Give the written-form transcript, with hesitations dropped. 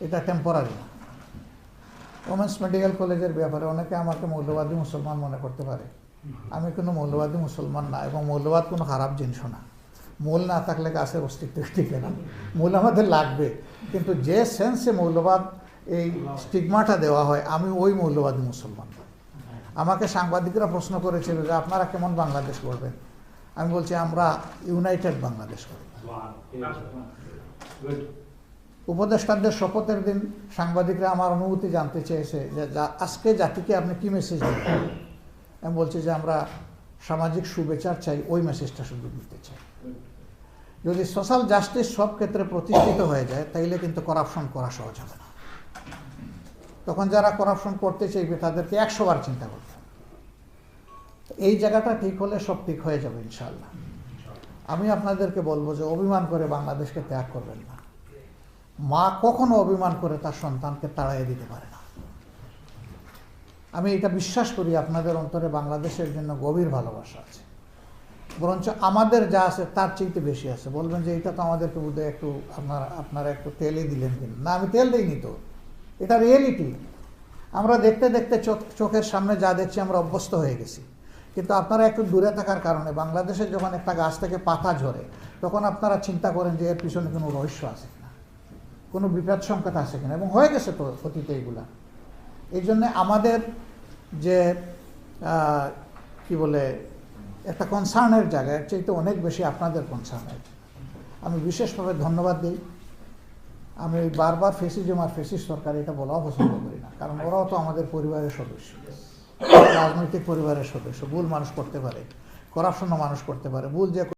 এটা টেম্পোরারি না। Women's medical কলেজের ব্যাপারে অনেকে আমাকে মৌলবাদী মুসলমান মনে করতে পারে। আমি কোনো মৌলবাদী মুসলমান না, এবং মৌলবাদ কোনো খারাপ জিনিসও না। মূল না থাকলে গাছের অস্তিত্ব টিকে না। মূল আমাদের লাগবে, কিন্তু যে সেন্সে মৌলবাদ এই স্টিগমাটা দেওয়া হয়, আমি ওই মৌলবাদী মুসলমান না। আমাকে সাংবাদিকরা প্রশ্ন করেছিল যে আপনারা কেমন বাংলাদেশ করবেন। আমি বলছি আমরা ইউনাইটেড বাংলাদেশ করব। উপদেষ্টাদের শপথের দিন সাংবাদিকরা আমার অনুভূতি জানতে চেয়েছে যে আজকে জাতিকে আপনি কি মেসেজ দেবেন। আমি বলছি যে আমরা সামাজিক সুবিচার চাই, ওই মেসেজটা শুধু দিতে চাই। যদি সোশ্যাল জাস্টিস সব ক্ষেত্রে প্রতিষ্ঠিত হয়ে যায়, তাইলে কিন্তু করাপশন করা সহজ হবে না। তখন যারা করাপশন করতে চাইবে তাদেরকে 100 বার চিন্তা করতে হবে। এই জায়গাটা ঠিক হলে সব ঠিক হয়ে যাবে ইনশাআল্লাহ। আমি আপনাদেরকে বলবো যে অভিমান করে বাংলাদেশকে ত্যাগ করবেন না। মা কখনো অভিমান করে তার সন্তানকে তাড়াইয়ে দিতে পারে না। আমি এটা বিশ্বাস করি, আপনাদের অন্তরে বাংলাদেশের জন্য গভীর ভালোবাসা আছে, বরঞ্চ আমাদের যা আছে তার চাইতে বেশি আছে। বলবেন যে এটা তো আমাদেরকে বোধহয় একটু আপনারা একটু তেলে দিলেন কিনা। না, আমি তেল দিইনি তো, এটা রিয়েলিটি। আমরা দেখতে দেখতে চোখের সামনে যা দেখছি আমরা অভ্যস্ত হয়ে গেছি। কিন্তু আপনারা একটু দূরে থাকার কারণে বাংলাদেশে যখন একটা গাছ থেকে পাতা ঝরে, তখন আপনারা চিন্তা করেন যে এর পিছনে কোনো রহস্য আছে কিনা, কোনো বিপদ সংকেত আছে কিনা, এবং হয়ে গেছে তো অতীতে এগুলা। এই জন্যে আমাদের যে কি বলে একটা কনসার্নের জায়গায় চাইতে অনেক বেশি আপনাদের কনসার্নের। আমি বিশেষভাবে ধন্যবাদ দিই। আমি বারবার ফেসিজম আর ফেসিস সরকার এটা বলাও পছন্দ করি না, কারণ ওরাও তো আমাদের পরিবারের সদস্য, রাজনৈতিক পরিবারের সদস্য। ভুল মানুষ করতে পারে, করাপশনও মানুষ করতে পারে, ভুল যে